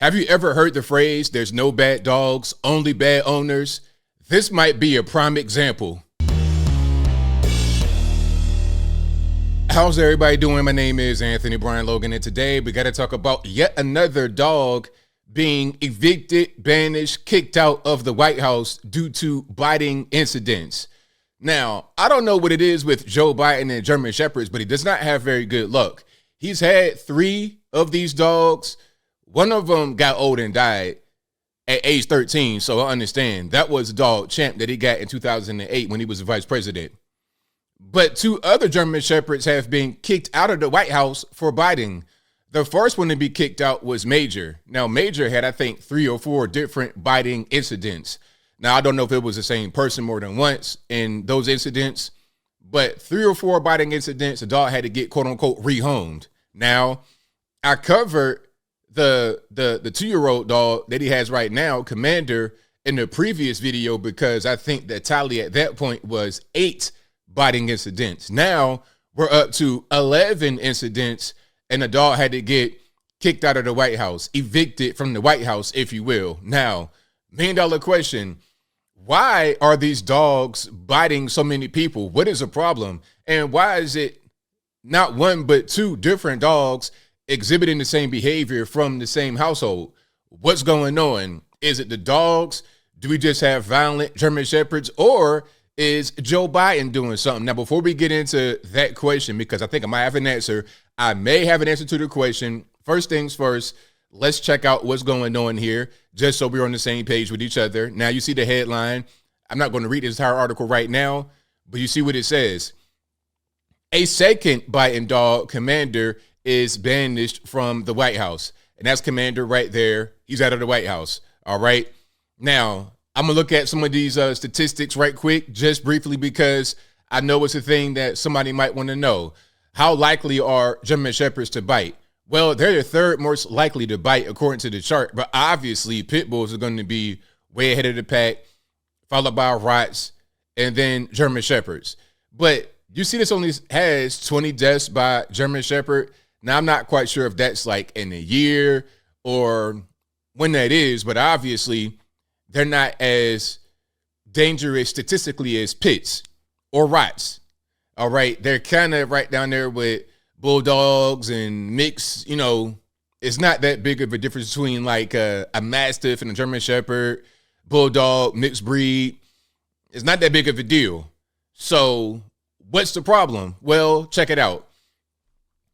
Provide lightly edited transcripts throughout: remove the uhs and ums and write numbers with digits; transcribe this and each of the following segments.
Have you ever heard the phrase, there's no bad dogs, only bad owners? This might be a prime example. How's everybody doing? My name is Anthony Brian Logan, and today we got to talk about yet another dog being evicted, banished, kicked out of the White House due to biting incidents. Now, I don't know what it is with Joe Biden and German Shepherds, but he does not have very good luck. He's had 3 of these dogs. One of them got old and died at age 13, so I understand. That was a dog, Champ, that he got in 2008 when he was the vice president. But 2 other German Shepherds have been kicked out of the White House for biting. The first one to be kicked out was Major. Now, Major had, I think, 3 or 4 different biting incidents. Now, I don't know if it was the same person more than once in those incidents, but 3 or 4 biting incidents, the dog had to get, quote unquote, rehomed. Now, I covered the 2-year-old dog that he has right now, Commander, in the previous video because I think the tally at that point was 8 biting incidents. Now we're up to 11 incidents, and the dog had to get kicked out of the White House, evicted from the White House, if you will. Now, $1 million question, why are these dogs biting so many people? What is the problem? And why is it not 1 but 2 different dogs exhibiting the same behavior from the same household? What's going on? Is it the dogs? Do we just have violent German Shepherds, or is Joe Biden doing something? Now, before we get into that question, because I think I might have an answer, I may have an answer to the question. First things first, let's check out what's going on here, just so we're on the same page with each other. Now, you see the headline. I'm not going to read this entire article right now, but you see what it says. A second Biden dog, Commander, is banished from the White House. And that's Commander right there. He's out of the White House. All right. Now, I'm going to look at some of these statistics right quick, just briefly, because I know it's a thing that somebody might want to know. How likely are German Shepherds to bite? Well, they're the 3rd most likely to bite according to the chart, but obviously Pit Bulls are going to be way ahead of the pack, followed by Rots, and then German Shepherds. But you see this only has 20 deaths by German Shepherd. Now, I'm not quite sure if that's like in a year or when that is, but obviously they're not as dangerous statistically as Pits or Rots. All right. They're kind of right down there with Bulldogs and mix. You know, it's not that big of a difference between like a Mastiff and a German Shepherd, Bulldog, mixed breed. It's not that big of a deal. So what's the problem? Well, check it out.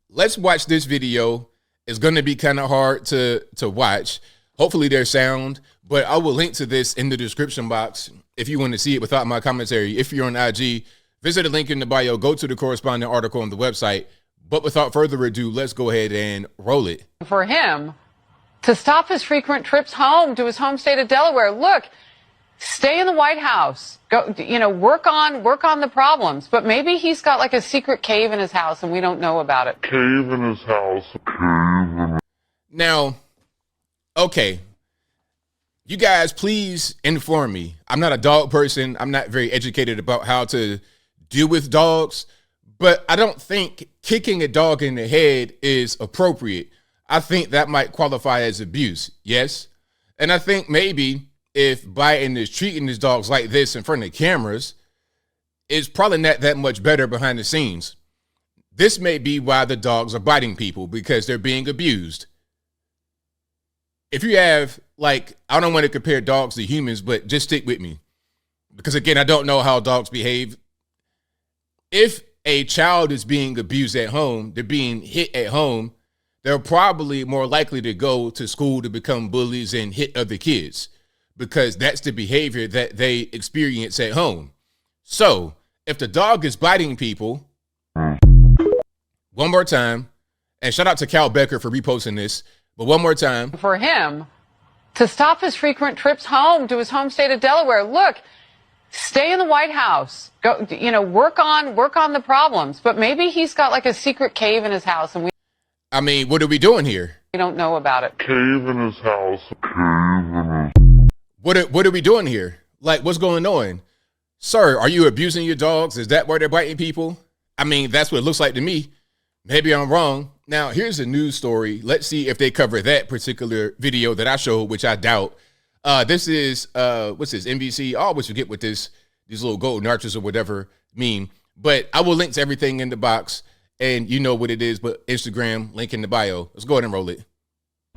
Let's watch this video. It's going to be kind of hard to watch. Hopefully there's sound, but I will link to this in the description box if you want to see it without my commentary. If you're on IG, visit the link in the bio, go to the corresponding article on the website. But without further ado, let's go ahead and roll it. For him to stop his frequent trips home to his home state of Delaware. Look, stay in the White House. Go, work on the problems. But maybe he's got like a secret cave in his house and we don't know about it. Cave in his house. Now, okay. You guys, please inform me. I'm not a dog person. I'm not very educated about how to deal with dogs, but I don't think kicking a dog in the head is appropriate. I think that might qualify as abuse. Yes. And I think maybe if Biden is treating his dogs like this in front of cameras, it's probably not that much better behind the scenes. This may be why the dogs are biting people, because they're being abused. If you have, like, I don't want to compare dogs to humans, but just stick with me. Because again, I don't know how dogs behave. If a child is being abused at home, they're being hit at home, they're probably more likely to go to school to become bullies and hit other kids, because that's the behavior that they experience at home. So if the dog is biting people, one more time, and shout out to Cal Becker for reposting this, but one more time. For him to stop his frequent trips home to his home state of Delaware. Look, stay in the White House. Go, work on the problems. But maybe he's got like a secret cave in his house and I mean, what are we doing here? We don't know about it. Cave in his house. What are we doing here? Like, what's going on? Sir, are you abusing your dogs? Is that why they're biting people? I mean, that's what it looks like to me. Maybe I'm wrong. Now, here's a news story. Let's see if they cover that particular video that I showed, which I doubt. This is, what's this, NBC? I always forget what these little golden arches or whatever mean. But I will link to everything in the box, and you know what it is, but Instagram, link in the bio. Let's go ahead and roll it.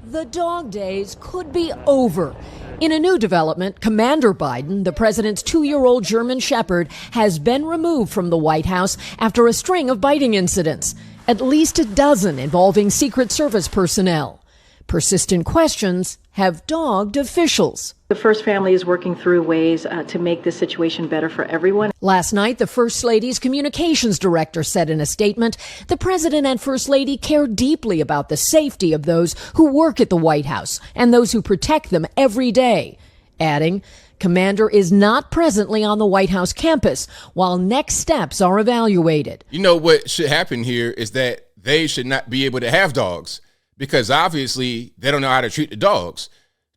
The dog days could be over. In a new development, Commander Bitten, the president's 2-year-old German Shepherd, has been removed from the White House after a string of biting incidents, at least a dozen involving Secret Service personnel. Persistent questions have dogged officials. The First Family is working through ways to make this situation better for everyone. Last night, the First Lady's communications director said in a statement, the president and First Lady care deeply about the safety of those who work at the White House and those who protect them every day, adding, Commander is not presently on the White House campus while next steps are evaluated. You know what should happen here is that they should not be able to have dogs because obviously they don't know how to treat the dogs.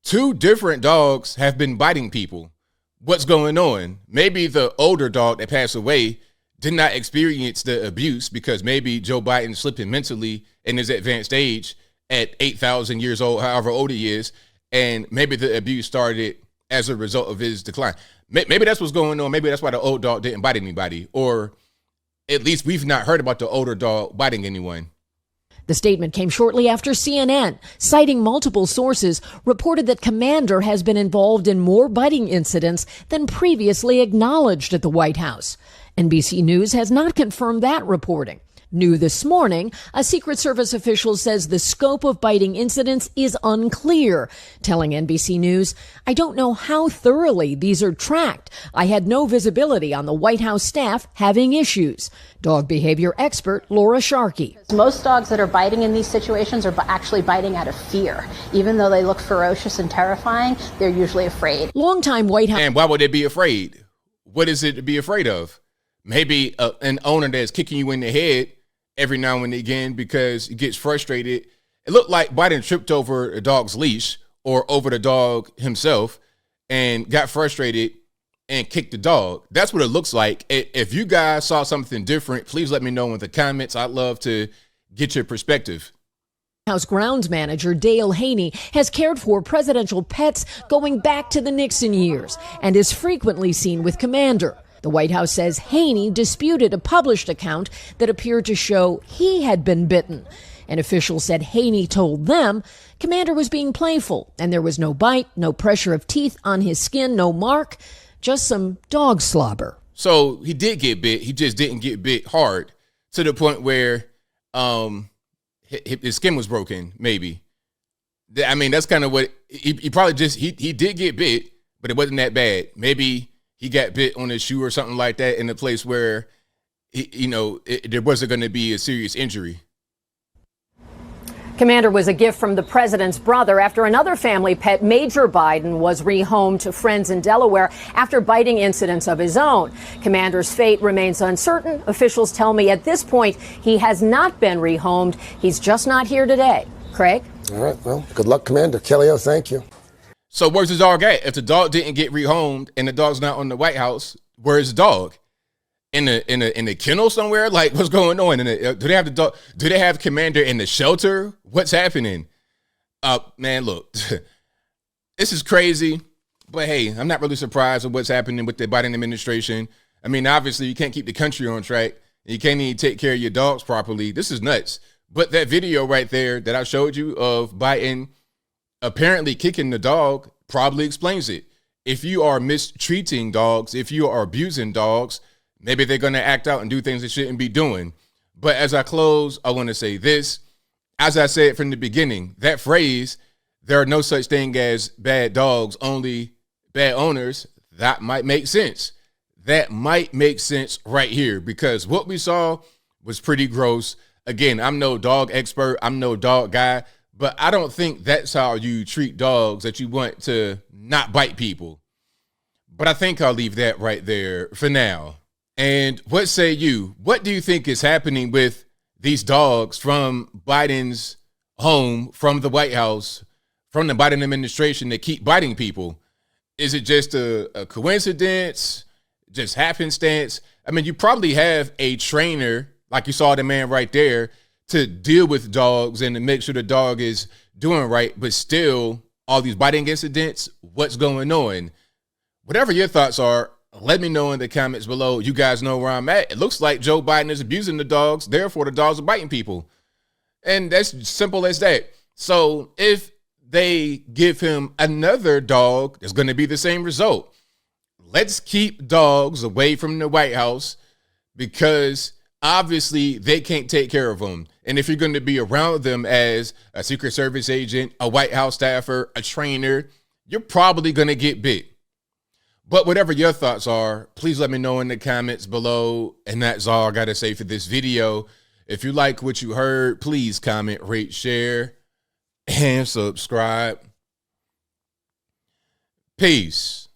2 different dogs have been biting people. What's going on? Maybe the older dog that passed away did not experience the abuse because maybe Joe Biden slipped him mentally in his advanced age at 8,000 years old, however old he is. And maybe the abuse started as a result of his decline. Maybe that's what's going on. Maybe that's why the old dog didn't bite anybody. Or at least we've not heard about the older dog biting anyone. The statement came shortly after CNN, citing multiple sources, reported that Commander has been involved in more biting incidents than previously acknowledged at the White House. NBC News has not confirmed that reporting. New this morning, a Secret Service official says the scope of biting incidents is unclear, telling NBC News, I don't know how thoroughly these are tracked. I had no visibility on the White House staff having issues. Dog behavior expert Laura Sharkey. Most dogs that are biting in these situations are actually biting out of fear. Even though they look ferocious and terrifying, they're usually afraid. Longtime White House. And why would they be afraid? What is it to be afraid of? Maybe an owner that's kicking you in the head every now and again because he gets frustrated. It looked like Biden tripped over a dog's leash or over the dog himself and got frustrated and kicked the dog. That's what it looks like. If you guys saw something different, please let me know in the comments. I'd love to get your perspective. House grounds manager Dale Haney has cared for presidential pets going back to the Nixon years and is frequently seen with Commander. The White House says Haney disputed a published account that appeared to show he had been bitten. An official said Haney told them Commander was being playful and there was no bite, no pressure of teeth on his skin, no mark, just some dog slobber. So he did get bit. He just didn't get bit hard to the point where his skin was broken, maybe. I mean, that's kind of what he probably just, he did get bit, but it wasn't that bad. Maybe he got bit on his shoe or something like that in a place where, there wasn't going to be a serious injury. Commander was a gift from the president's brother after another family pet, Major Biden, was rehomed to friends in Delaware after biting incidents of his own. Commander's fate remains uncertain. Officials tell me at this point he has not been rehomed. He's just not here today. Craig? All right. Well, good luck, Commander. Kellyo, thank you. So where's the dog at? If the dog didn't get rehomed and the dog's not on the White House, where's the dog? In the kennel somewhere? Like, what's going on? Do they have the dog? Do they have Commander in the shelter? What's happening? Man, look, this is crazy. But hey, I'm not really surprised with what's happening with the Biden administration. I mean, obviously, you can't keep the country on track. You can't even take care of your dogs properly. This is nuts. But that video right there that I showed you of Biden apparently kicking the dog probably explains it. If you are mistreating dogs, if you are abusing dogs, maybe they're going to act out and do things they shouldn't be doing. But as I close, I want to say this. As I said from the beginning, that phrase, there are no such thing as bad dogs, only bad owners, that might make sense. That might make sense right here because what we saw was pretty gross. Again, I'm no dog expert. I'm no dog guy. But I don't think that's how you treat dogs, that you want to not bite people. But I think I'll leave that right there for now. And what say you? What do you think is happening with these dogs from Biden's home, from the White House, from the Biden administration that keep biting people? Is it just a coincidence, just happenstance? I mean, you probably have a trainer, like you saw the man right there, to deal with dogs and to make sure the dog is doing right, but still all these biting incidents, what's going on? Whatever your thoughts are, let me know in the comments below. You guys know where I'm at. It looks like Joe Biden is abusing the dogs, therefore the dogs are biting people. And that's simple as that. So if they give him another dog, it's going to be the same result. Let's keep dogs away from the White House because obviously they can't take care of them. And if you're going to be around them as a Secret Service agent, a White House staffer, a trainer, you're probably going to get bit. But whatever your thoughts are, please let me know in the comments below. And that's all I got to say for this video. If you like what you heard, please comment, rate, share, and subscribe. Peace.